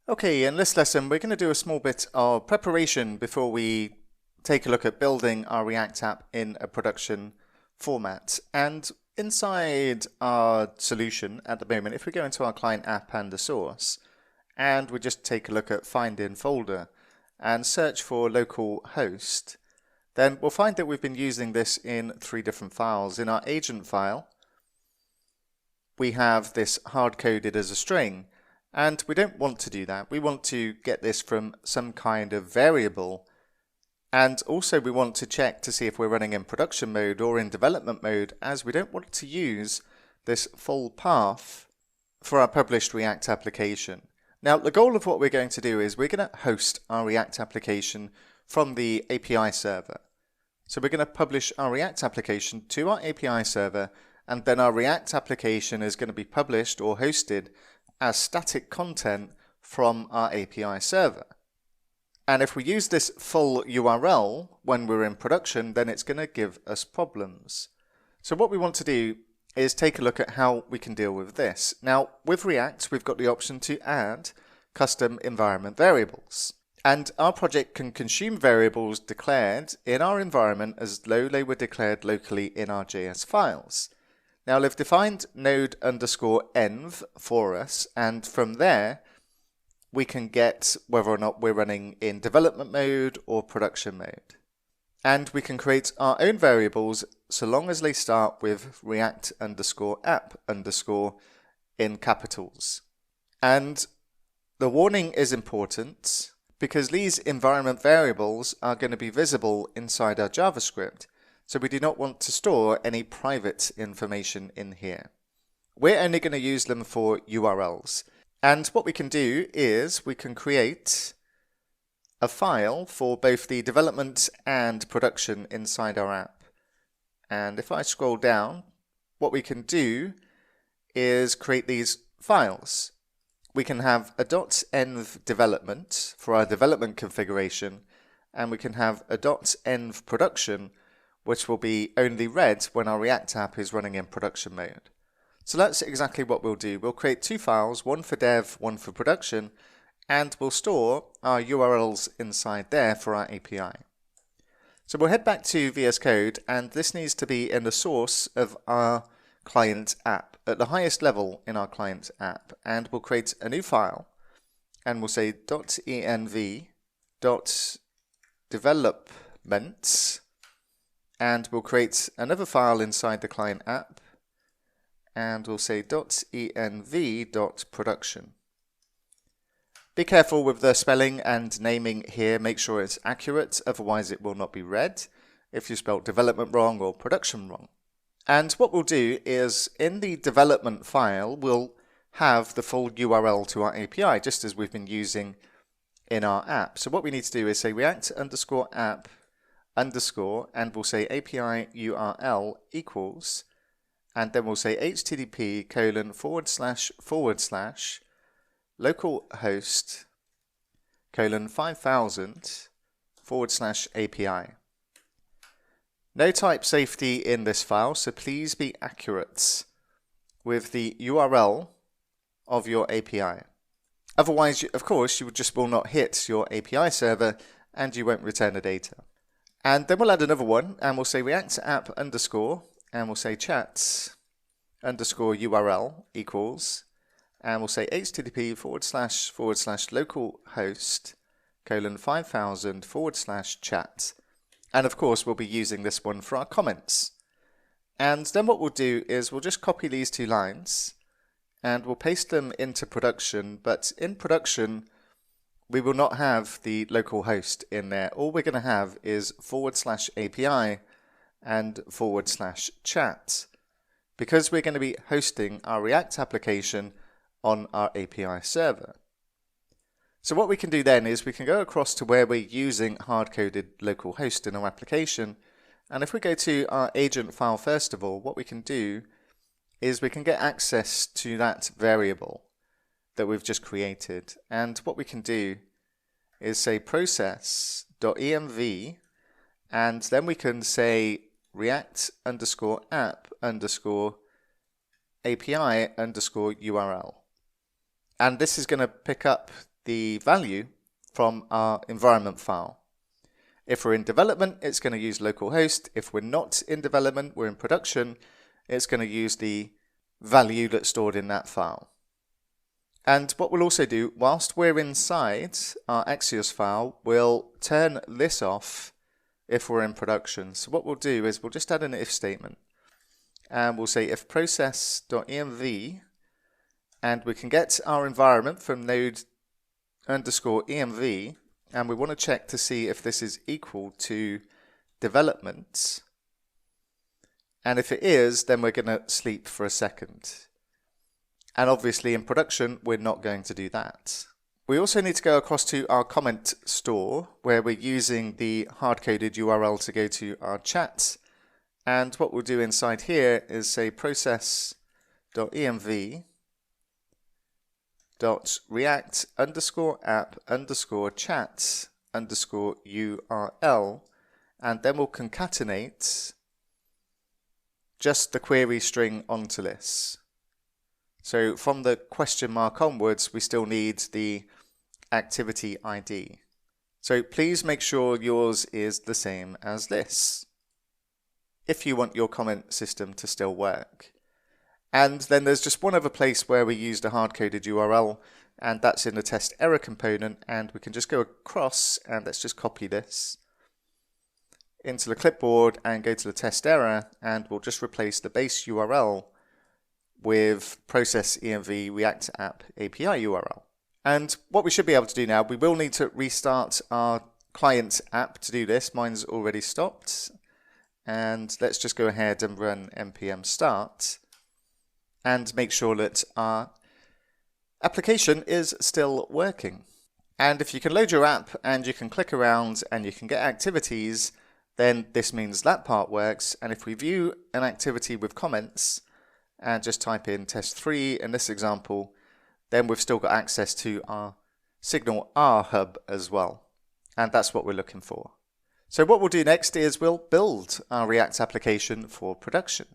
Okay, in this lesson we're going to do a small bit of preparation before we take a look at building our React app in a production format. And inside our solution at the moment, if we go into our client app and the source, and we just take a look at find in folder and search for local host, then we'll find that we've been using this in 3 different files. In our agent file, we have this hard-coded as a string. And we don't want to do that. We want to get this from some kind of variable. And also we want to check to see if we're running in production mode or in development mode, as we don't want to use this full path for our published React application. Now, the goal of what we're going to do is we're going to host our React application from the API server. So we're going to publish our React application to our API server, and then our React application is going to be published or hosted as static content from our API server. And if we use this full URL when we're in production, then it's going to give us problems. So what we want to do is take a look at how we can deal with this. Now, with React, we've got the option to add custom environment variables. And our project can consume variables declared in our environment as though they were declared locally in our JS files. Now they've defined node_env for us, and from there we can get whether or not we're running in development mode or production mode. And we can create our own variables so long as they start with React_app_ in capitals. And the warning is important because these environment variables are going to be visible inside our JavaScript. So we do not want to store any private information in here. We're only going to use them for URLs. And what we can do is we can create a file for both the development and production inside our app. And if I scroll down, what we can do is create these files. We can have a .env development for our development configuration, and we can have a .env production, which will be only read when our React app is running in production mode. So that's exactly what we'll do. We'll create 2 files, one for dev, one for production, and we'll store our URLs inside there for our API. So we'll head back to VS Code, and this needs to be in the source of our client app, at the highest level in our client app. And we'll create a new file, and we'll say .env.development, and we'll create another file inside the client app, and we'll say .env.production. Be careful with the spelling and naming here, make sure it's accurate, otherwise it will not be read if you spelled development wrong or production wrong. And what we'll do is in the development file, we'll have the full URL to our API, just as we've been using in our app. So what we need to do is say React_app_ and we'll say API URL equals, and then we'll say http:// localhost 5000 /API. No type safety in this file, so please be accurate with the URL of your API. Otherwise, of course, you just will not hit your API server and you won't return the data. And then we'll add another one, and we'll say React_app_, and we'll say chat_URL equals, and we'll say http:// localhost 5000 /chat. And of course, we'll be using this one for our comments. And then what we'll do is we'll just copy these 2 lines, and we'll paste them into production, but in production, we will not have the local host in there. All we're going to have is /API and /chat, because we're going to be hosting our React application on our API server. So what we can do then is we can go across to where we're using hard-coded local host in our application. And if we go to our agent file first of all, what we can do is we can get access to that variable that we've just created. And what we can do is say process.env, and then we can say React_app_API_URL. And this is going to pick up the value from our environment file. If we're in development, it's going to use localhost. If we're not in development, we're in production, it's going to use the value that's stored in that file. And what we'll also do, whilst we're inside our Axios file, we'll turn this off if we're in production. So what we'll do is we'll just add an if statement. And we'll say if process.env, and we can get our environment from node_env, and we want to check to see if this is equal to development. And if it is, then we're going to sleep for a second. And obviously in production, we're not going to do that. We also need to go across to our comment store, where we're using the hard-coded URL to go to our chat. And what we'll do inside here is say process.env .react_app_chat_URL, and then we'll concatenate just the query string onto this. So from the question mark onwards, we still need the activity ID. So please make sure yours is the same as this, if you want your comment system to still work. And then there's just one other place where we used a hard-coded URL, and that's in the test error component, and we can just go across, and let's just copy this into the clipboard and go to the test error, and we'll just replace the base URL with process env react app API URL. And what we should be able to do now, we will need to restart our client app to do this. Mine's already stopped. And let's just go ahead and run npm start and make sure that our application is still working. And if you can load your app and you can click around and you can get activities, then this means that part works. And if we view an activity with comments and just type in test3 in this example, then we've still got access to our Signal R hub as well. And that's what we're looking for. So what we'll do next is we'll build our React application for production.